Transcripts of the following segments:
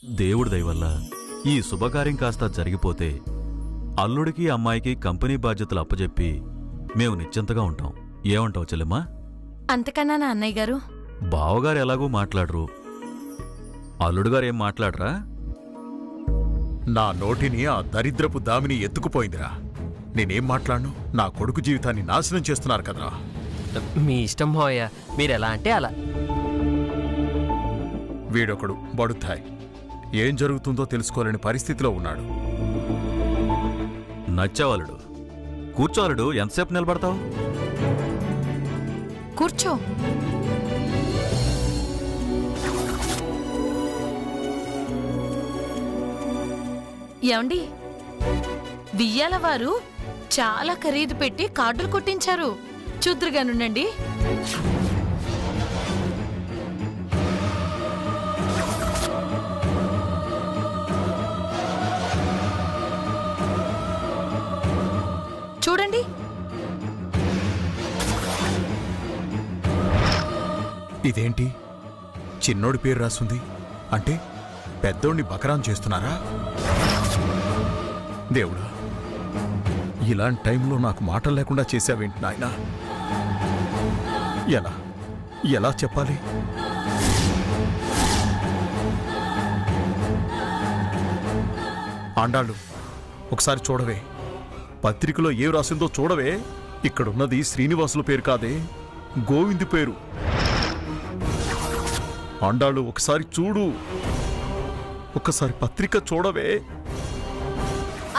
దేవుడి దయవల్ల ఈ శుభకార్యం కాస్త జరిగిపోతే అల్లుడికి అమ్మాయికి కంపెనీ బాధ్యతలు అప్పచెప్పి మేము నిశ్చింతగా ఉంటాం. ఏమంటావు చెల్లెమ్మా? అంతకన్నా నా అన్నయ్య గారు. బావగారు ఎలాగూ మాట్లాడరు, అల్లుడుగారు ఏం మాట్లాడరా? నా నోటిని ఆ దరిద్రపు దామిని ఎత్తుకుపోయిందిరా. నేనేం మాట్లాడను? నా కొడుకు జీవితాన్ని నాశనం చేస్తున్నారు కదరా. మీ ఇష్టం మావయ్య, మీరెలా అంటే అలా. వీడొకడు బడుతాయి, ఏం జరుగుతుందో తెలుసుకోలేని పరిస్థితిలో ఉన్నాడు. నచ్చావాలుడు కూర్చోవాలుడు, ఎంతసేపు నిలబడతావు? కూర్చో. ఏమండి, వియ్యాల వారు చాలా ఖరీదు పెట్టి కార్డులు కొట్టించారు. చూద్దురుగానుండండి. చూడండి. ఇదేంటి చిన్నోడి పేరు రాసుంది? అంటే పెద్దోడిని బకరాం చేస్తున్నారా? దేవుడా, ఇలాంటి టైంలో నాకు మాటలు లేకుండా చేశావేంటి నాయనా? ఎలా ఎలా చెప్పాలి? ఆండాళ్ళు, ఒకసారి చూడవే, పత్రికలో ఏం రాసిందో చూడవే. ఇక్కడున్నది శ్రీనివాసుల పేరు కాదే, గోవిందు పేరు. ఆండాళ్ళు, ఒకసారి చూడు, ఒకసారి పత్రిక చూడవే.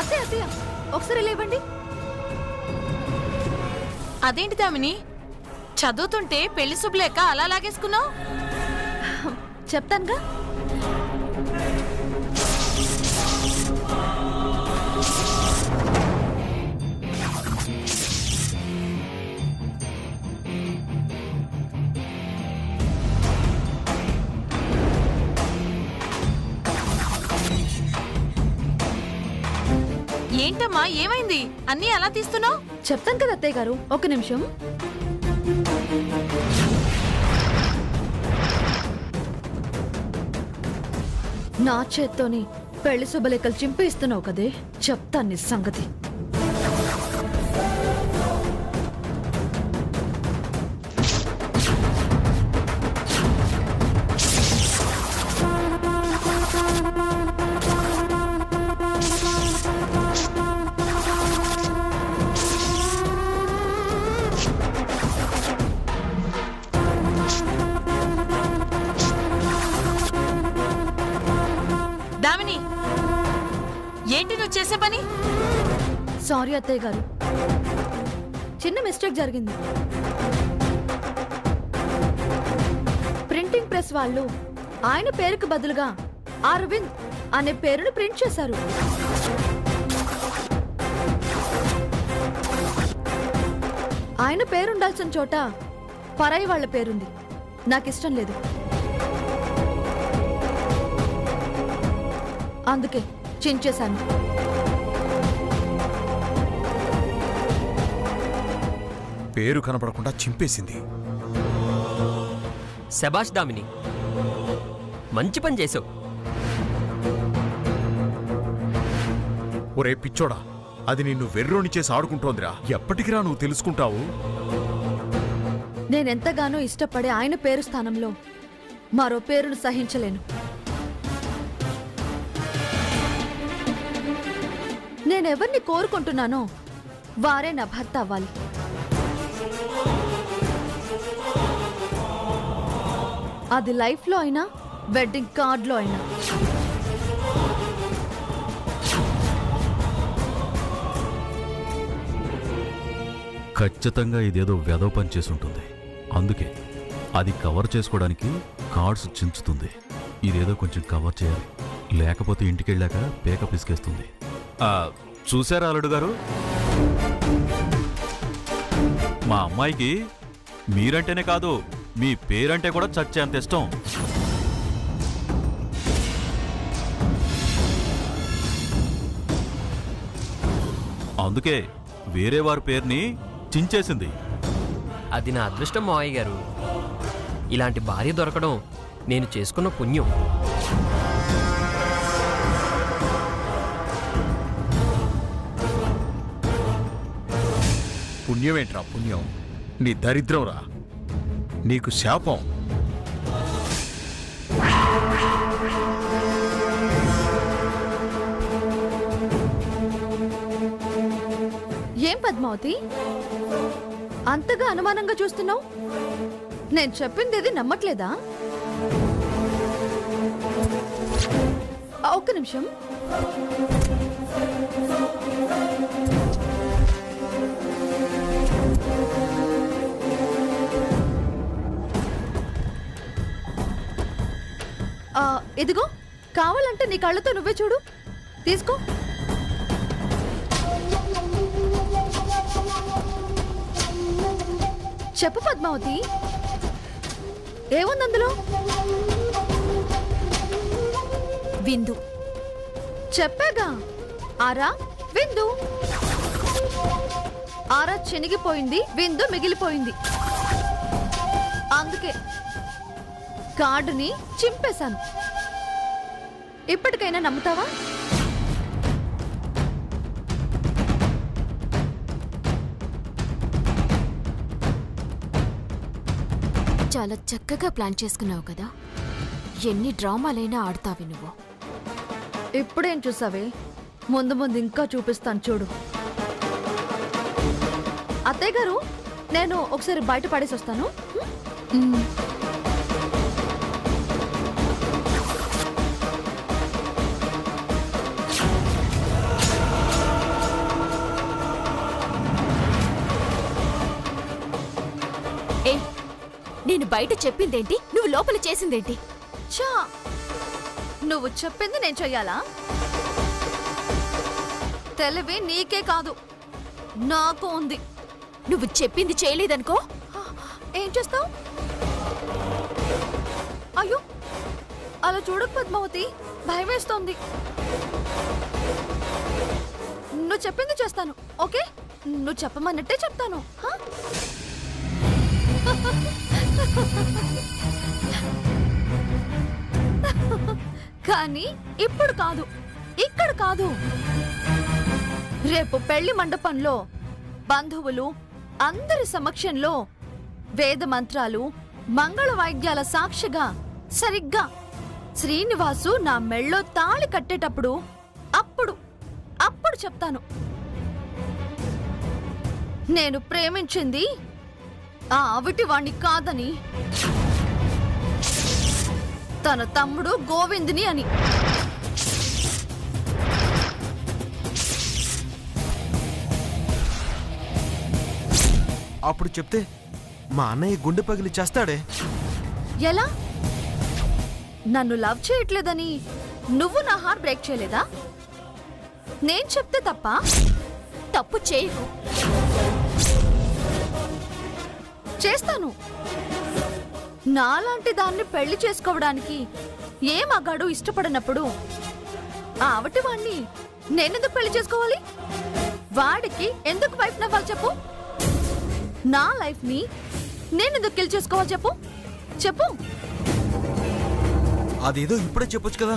అత్తయ్య ఒకసారి లేవండి. అదేంటి దామిని, చదువుతుంటే పెళ్లి శుభలేక అలా లాగేసుకున్నావు? చెప్తానుగా. ఏంటమ్మా, ఏమైంది? అన్నీ అలా తీస్తున్నావు? చెప్తాను కదా అత్తయ్య గారు, ఒక నిమిషం. నా చేత్తోని పెళ్లి శుభలేఖలు చింపేస్తున్నావు కదే, చెప్తాను నీ సంగతి. దామిని, ఏంటి నువ్వు చేసే పని? సారీ అత్తయ్య గారు, చిన్న మిస్టేక్ జరిగింది. ప్రింటింగ్ ప్రెస్ వాళ్ళు ఆయన పేరుకు బదులుగా అరవింద్ అనే పేరును ప్రింట్ చేశారు. ఆయన పేరుండాల్సిన చోట పరాయి వాళ్ళ పేరుంది. నాకిష్టం లేదు, అందుకే చించేశాను. పేరు కనపడకుండా చింపేసింది. శబాష్ దామిని, మంచి పని చేసావు. ఒరే పిచ్చోడా, అది నిన్ను వెర్రోని చేసి ఆడుకుంటోందిరా. ఎప్పటికిరా నువ్వు తెలుసుకుంటావు? నేనెంతగానో ఇష్టపడే ఆయన పేరు స్థానంలో మరో పేరును సహించలేను. నేనెవరిని కోరుకుంటున్నానో వారే నా భర్త అవ్వాలి. అది లైఫ్లో అయినా, వెడ్డింగ్ కార్డులో అయినా. ఖచ్చితంగా ఇదేదో వెధవ పని చేసుంటుంది. అందుకే అది కవర్ చేసుకోవడానికి కార్డ్స్ చించుతుంది. ఇదేదో కొంచెం కవర్ చేయాలి, లేకపోతే ఇంటికెళ్ళాక పేక పిసికేస్తుంది. చూశారా అల్లుడు గారు, మా అమ్మాయికి మీరంటేనే కాదు, మీ పేరంటే కూడా చచ్చేంత ఇష్టం. అందుకే వేరే వారి పేరుని చించేసింది. అది నా అదృష్టం మావయ్య గారు. ఇలాంటి భార్య దొరకడం నేను చేసుకున్న పుణ్యం. పుణ్యమేంట్రా పుణ్యం? నీ దరిద్రంరా, నీకు శాపం. ఏం పద్మావతి అంతగా అనుమానంగా చూస్తున్నావు? నేను చెప్పింది ఏది నమ్మట్లేదా? ఒక్క నిమిషం. ఇదిగో, కావాలంటే నీ కళ్ళతో నువ్వే చూడు. తీసుకో. చెప్పు పద్మావతి, ఏముంది అందులో? విందు. చెప్పాగా, ఆరా విందు. ఆరా చినిగిపోయింది, విందు మిగిలిపోయింది. అందుకే కార్డుని చింపేశాను. ఇప్పటికైనా నమ్ముతావా? చాలా చక్కగా ప్లాన్ చేసుకున్నావు కదా. ఎన్ని డ్రామాలైనా ఆడతావి నువ్వు. ఇప్పుడేం చూసావే, ముందు ముందు ఇంకా చూపిస్తాను చూడు. అత్తయ్య గారు, నేను ఒకసారి బయట పడేసి వస్తాను. ఏ, నేను బయట చెప్పిందేంటి, నువ్వు లోపల చేసిందేంటి? చా, నువ్వు చెప్పింది నేను చెయ్యాలా? తెలివి నీకే కాదు, నాకు ఉంది. నువ్వు చెప్పింది చేయలేదనుకో. ఏం చేస్తావు? అయ్యో, అలా చూడకు పద్మావతి, భయం వేస్తోంది. నువ్వు చెప్పింది చేస్తాను, ఓకే? నువ్వు చెప్పమన్నట్టే చెప్తాను. కానీ ఇప్పుడు కాదు, ఇక్కడ కాదు. రేపు పెళ్లి మండపంలో బంధువులు అందరి సమక్షంలో వేద మంత్రాలు, మంగళ వాయిద్యాల సాక్షిగా సరిగ్గా శ్రీనివాసు నా మెళ్ళో తాళి కట్టేటప్పుడు అప్పుడు చెప్తాను. నేను ప్రేమించింది ఆ అవిటి వాణ్ణి కాదని, తన తమ్ముడు గోవిందుని అని. అప్పుడు చెప్తే మా అన్నయ్య గుండె పగిలి చేస్తాడే. ఎలా? నన్ను లవ్ చేయట్లేదని నువ్వు నా హార్ట్ బ్రేక్ చేయలేదా? నేను చెప్తే తప్ప? తప్పు చేయకు. చేస్తాను. నాలాంటి దాన్ని పెళ్లి చేసుకోవడానికి ఏ మగాడు ఇష్టపడినప్పుడు ఆ అవటి వాణ్ణి నేనెందుకు పెళ్లి చేసుకోవాలి? వాడికి ఎందుకు వైఫ్ నవ్వాలి చెప్పు? నా లైఫ్ ని నేనెందుకు కిల్ చేసుకోవాలి చెప్పు? చెప్పు. అదేదో ఇప్పుడే చెప్పొచ్చు కదా.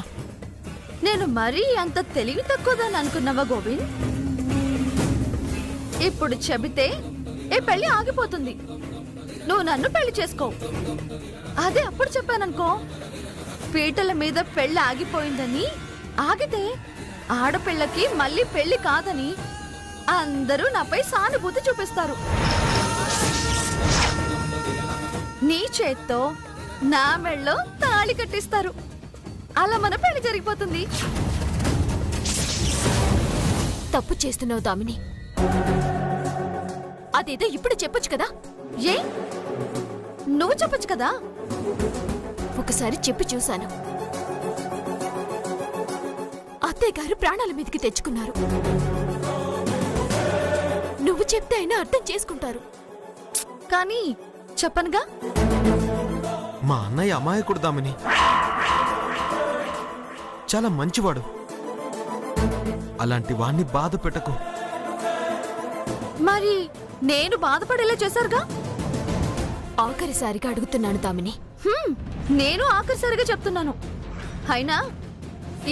నేను మరీ అంత తెలివి తక్కువదని అనుకున్నావా గోవింద్? ఇప్పుడు చెబితే ఈ పెళ్లి ఆగిపోతుంది. నువ్వు నన్ను పెళ్లి చేసుకో. అదే అప్పుడు చెప్పాననుకో, పీటల మీద పెళ్లి ఆగిపోయిందని, ఆగితే ఆడపిల్లకి మళ్ళీ పెళ్లి కాదని అందరూ నాపై సానుభూతి చూపిస్తారు. నీ చేత్తో నా మెళ్ళో తాళి కట్టిస్తారు. అలా మన పెళ్లి జరిగిపోతుంది. తప్పు చేస్తున్నావు దామిని. అదేదో ఇప్పుడు చెప్పొచ్చు కదా. ఏ, నువ్వు చెప్పొచ్చు కదా. ఒకసారి చెప్పి చూశాను. అత్తయ్య గారు ప్రాణాల మీదకి తెచ్చుకున్నారు. నువ్వు చెప్తే అయినా అర్థం చేసుకుంటారు. కానీ చెప్పనుగా. మా అన్నయ్య అమాయకుడు దామిని, చాలా మంచివాడు. అలాంటి వాణ్ణి బాధ పెట్టకు. మరి నేను బాధపడేలా చేశారుగా. ఆఖరిసారిగా అడుగుతున్నాను దామిని. నేను ఆఖరిసారిగా చెప్తున్నాను. అయినా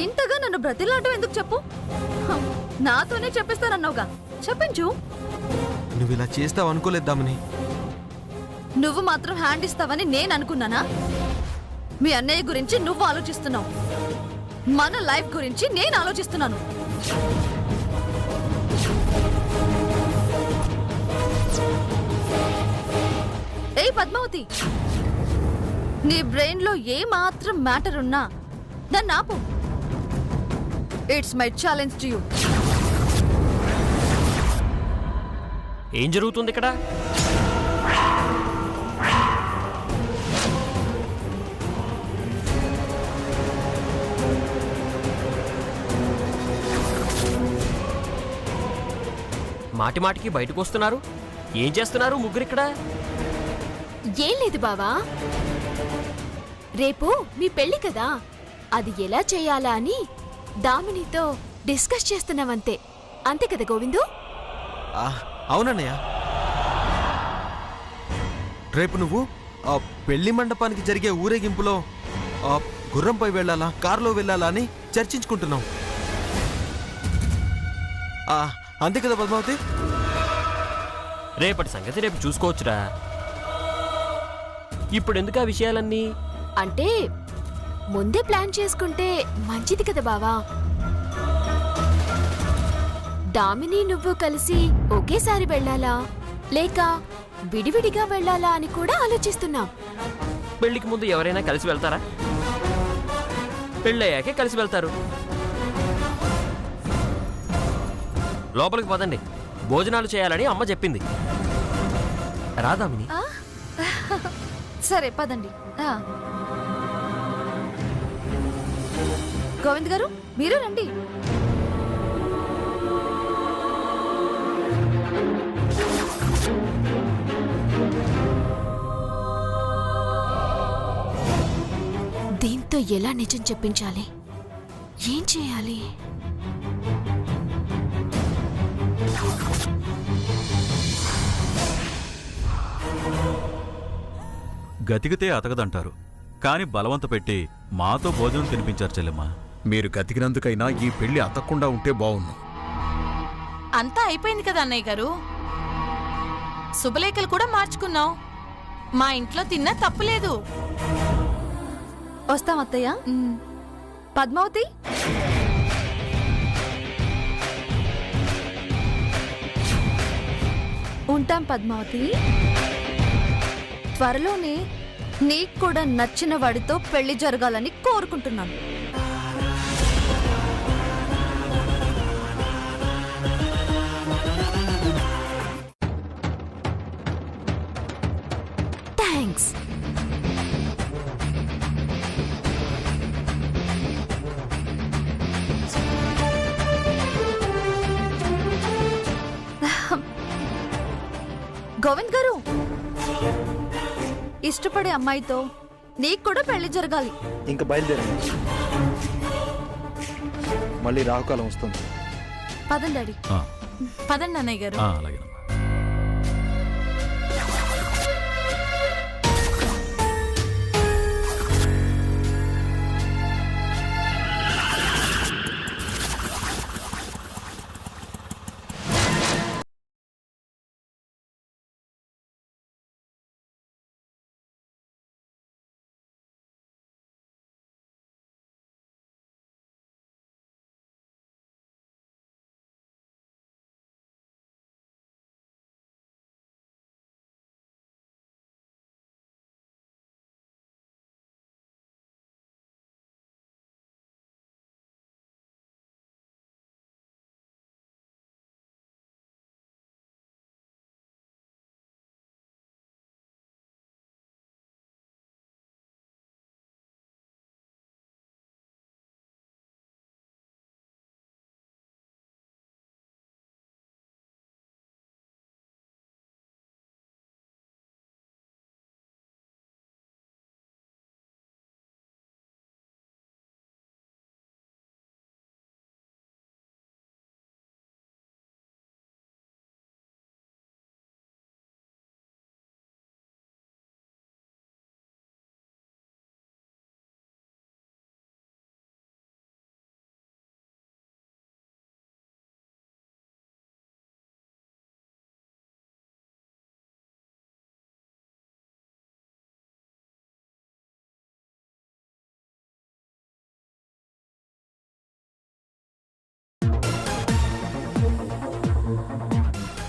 ఇంతగా నన్ను బ్రతిలాడటం ఎందుకు చెప్పు? నాతోనే చెప్పిస్తానన్నావుగా, చెప్పించు. నువ్వు ఇలా చేస్తావు అనుకోలేదు దామిని. నువ్వు మాత్రం హ్యాండ్ ఇస్తావని నేను అనుకున్నానా? మీ అన్నయ్య గురించి నువ్వు ఆలోచిస్తున్నావు, మన లైఫ్ గురించి నేను ఆలోచిస్తున్నాను. ఏ పద్మావతి, నీ బ్రెయిన్ లో ఏ మాత్రం మ్యాటర్ ఉన్నా నన్ను ఆపు. It's my challenge to you. ఏం జరుగుతుంది ఇక్కడ? మాటి మాటికి బయటకు వస్తున్నారు. ఏం చేస్తున్నారు ముగ్గురు ఇక్కడ? ఏం లేదు బావా, రేపు మీ పెళ్లి కదా, అది ఎలా చేయాలా అని దామినితో డిస్కస్ చేస్తున్నామంతే. అంతే కదా గోవిందు? అవునన్నయ్య. రేపు నువ్వు ఆ పెళ్లి మండపానికి జరిగే ఊరేగింపులో గుర్రంపై వెళ్ళాలా, కారులో వెళ్ళాలా అని చర్చించుకుంటున్నాం. అంతే కదా పద్మావతి? రేపటి సంగతి రేపు చూసుకోవచ్చురా. ఇప్పుడు ఎందుకు ఆ విషయాలన్నీ? అంటే ముందే ప్లాన్ చేసుకుంటే మంచిది కదా బావా. దామిని నువ్వు కలిసి ఒకేసారి వెళ్ళాలా లేక విడివిడిగా వెళ్ళాలా అని కూడా ఆలోచిస్తున్నాం. పెళ్లికి ముందు ఎవరైనా కలిసి వెళ్తారా? పెళ్ళయ్యాకే కలిసి వెళ్తారు. లోపలికి పదండి, భోజనాలు చేయాలని అమ్మ చెప్పింది. రాదామిని? సరే పదండి. గోవింద్ గారు మీరు రండి. దీంతో ఎలా నిజం చెప్పించాలి? ఏం చేయాలి? గతికితే అతకదంటారు, కాని బలవంత పెట్టి మాతో భోజనం తినిపించారు చెల్లెమ్మ. మీరు గతికినందుకైనా ఈ పెళ్లి అతక్కుండా ఉంటే బావుణ్ణు. అంతా అయిపోయింది కదా అన్నయ్య గారు. శుభలేఖలు కూడా మార్చుకున్నాం. మా ఇంట్లో తిన్నా తప్పులేదు. వస్తాం అత్తయ్య. పద్మావతి, ఉంటాం పద్మావతి. త్వరలోనే నీకు కూడా నచ్చిన వాడితో పెళ్లి జరగాలని కోరుకుంటున్నాను. థ్యాంక్స్. గోవింద్ గారు, ఇష్టపడే అమ్మాయితో నీకు కూడా పెళ్లి జరగాలి. ఇంక బయలుదేరండి, మళ్ళీ రాహుకాలం వస్తుంది. పదండి డాడీ. పదండి అన్నయ్య గారు. అలాగే.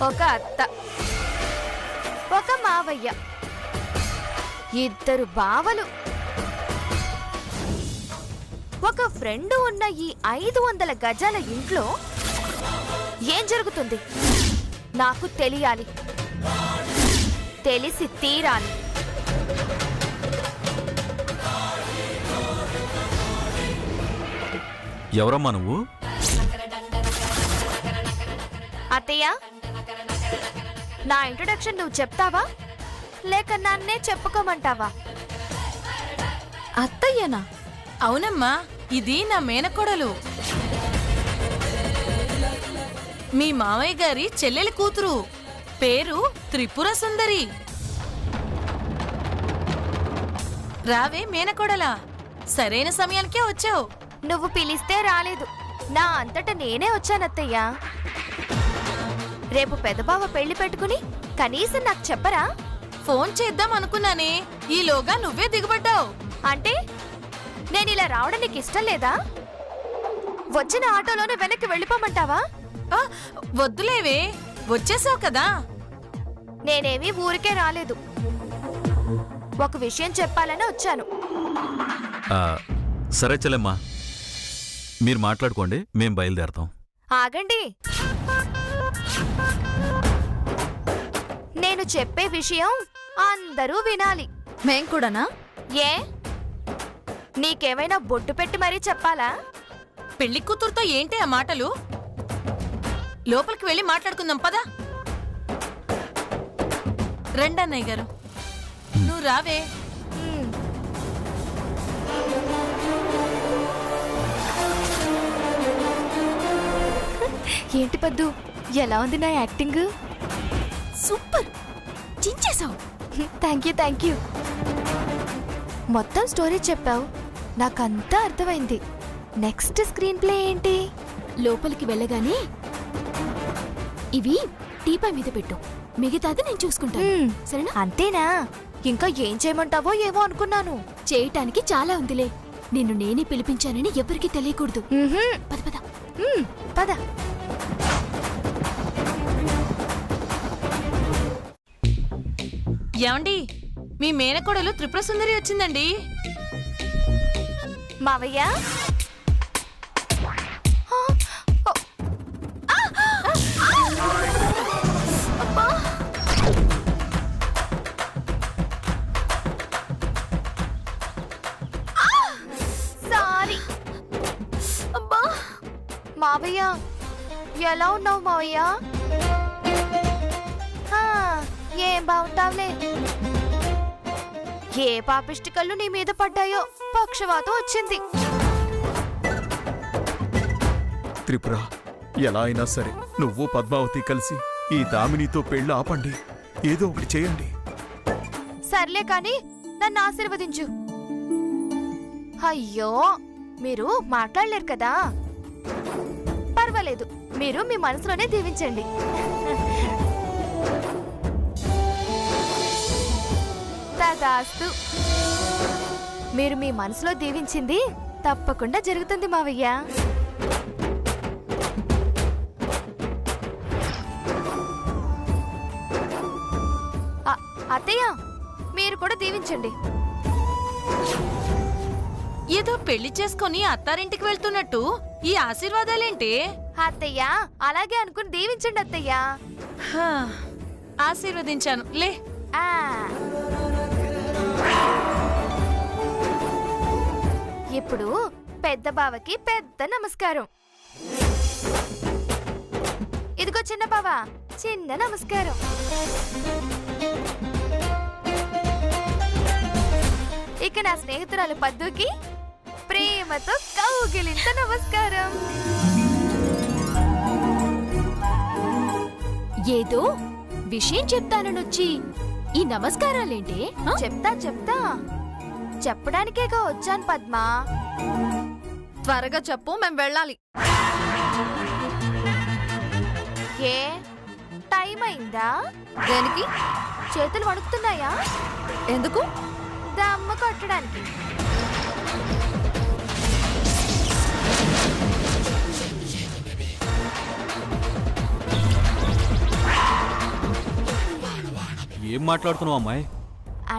ఒక అత్త, ఒక మావయ్య, ఇద్దరు బావలు, ఒక ఫ్రెండ్ ఉన్న ఈ 500 గజాల ఇంట్లో ఏం జరుగుతుంది నాకు తెలియాలి, తెలిసి తీరాలి. ఎవరమ్మా నువ్వు? అత్తయ్య, నా ఇంట్రొడక్షన్ నువ్వు చెప్తావా లేక నన్నే చెప్పుకోమంటావా? అత్తయ్యనా? అవునమ్మా, ఇది నా మేనకోడలు, మీ మామయ్య గారి చెల్లెలి కూతురు. పేరు త్రిపుర సుందరి. రావే మేనకోడలా, సరైన సమయానికే వచ్చావు. నువ్వు పిలిస్తే రాలేదు, నా అంతటా నేనే వచ్చానత్తయ్య. రేపు పెదబావ పెళ్లి పెట్టుకుని కనీసం నాకు చెప్పరా? ఫోన్ చేద్దాం అనుకున్నానే, ఈలోగా నువ్వే దిగబడ్డావు. అంటే నేను ఇలా రావడం నీకు ఇష్టం లేదా? వచ్చిన ఆటోలోనే వెనక్కి వెళ్ళిపోమంటావా? ఆ, వద్దులేవే, వచ్చేసావు కదా. నేనేమీ ఊరికే రాలేదు, ఒక విషయం చెప్పాలని వచ్చాను. ఆ, సరే చెల్లెమ్మా, మీరు మాట్లాడుకోండి, మేం బయలుదేరతాం. ఆగండి, నేను చెప్పే విషయం అందరూ వినాలి. మేం కూడానా? ఏ, నీకేమైనా బొట్టు పెట్టి మరీ చెప్పాలా? పెళ్లి కూతురుతో ఏంటి ఆ మాటలు? లోపలికి వెళ్ళి మాట్లాడుకుందాం పదా. రండన్నయ్య గారు, నువ్వు రావే. హ్మ్. ఏంటి పద్దు, ఎలా ఉంది నా యాక్టింగ్? సూపర్, చించేశావు. Thank you. మొత్తం స్టోరీ చెప్పావు, నాకంతా అర్థమైంది. నెక్స్ట్ స్క్రీన్ ప్లే ఏంటి? లోపలికి వెళ్ళగానే ఇవి టీపై మీద పెట్టు, మిగతాది నేను చూసుకుంటాను. సరేనా? అంతేనా? ఇంకా ఏం చేయమంటావో ఏమో అనుకున్నాను. చేయటానికి చాలా ఉందిలే, నిన్ను నేనే పిలిపించానని ఎవరికీ తెలియకూడదు. పద పద. పద. ఏమండి, మీ మేనకోడలు త్రిపుర సుందరి వచ్చిందండి. మావయ్య, సారీ. అబ్బా మావయ్య, ఎలా ఉన్నావు మావయ్య? ఏం బాగుంటావులే. ఏ పాపిష్టి కళ్ళు నీ మీద పడ్డాయో పక్షవాతం వచ్చింది. త్రిపుర, ఎలా అయినా సరే నువ్వు పద్మావతి కలిసి ఈ దామినితో పెళ్లి ఆపండి, ఏదో ఒకటి చేయండి. సర్లే కాని నన్ను ఆశీర్వదించు. అయ్యో, మీరు మాట్లాడలేరు కదా, పర్వాలేదు, మీరు మీ మనసులోనే దీవించండి. తదాస్తు. మీరు మీ మనసులో దీవించింది తప్పకుండా జరుగుతుంది మావయ్య. అత్తయ్య, మీరు కూడా దీవించండి. ఏదో పెళ్లి చేసుకుని అత్తారింటికి వెళ్తున్నట్టు ఈ ఆశీర్వాదాలేంటి? అత్తయ్య, అలాగే అనుకుని దీవించండి అత్తయ్య. హా, ఆశీర్వదించాను లే. ఆ, ఇప్పుడు పెద్ద బావకి పెద్ద నమస్కారం. ఇదిగో చిన్న బావ, చిన్న నమస్కారం. ఇక నా స్నేహితురాలు పద్దుకి ప్రేమతో కౌగిలింత నమస్కారం. ఏదో విషయం చెప్తాననొచ్చి ఈ నమస్కారాలేంటే? చెప్తా చెప్పడానికేగా వచ్చాను పద్మా. త్వరగా చెప్పు, మేం వెళ్ళాలి. ఏ, టైం అయిందా? దేనికి? చేతులు వణుకుతున్నాయా? ఎందుకు? దమ్మ కొట్టడానికి. మాట్లాడుతున్నావు అమ్మాయి?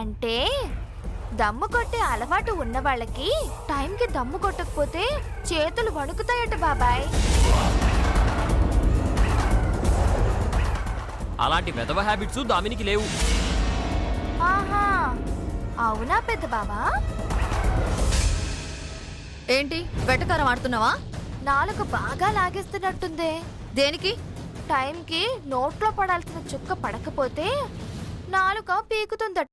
అంటే దమ్ము కొట్టే అలవాటు ఉన్న వాళ్ళకి టైంకి దమ్ము కొట్టకపోతే చేతులు వణుకుతాయట బాబాయ్. అలాంటి వెధవ హ్యాబిట్స్ దామినికి లేవు. ఆహా, అవునా పెద్ద బావా? ఏంటి వెటకారం ఆడుతున్నావా? నాలుగు బాగా లాగేస్తున్నట్టుందే. దేనికి? టైంకి నోట్లో పడాల్సిన చుక్క పడకపోతే నాలుక పీకుతుందట.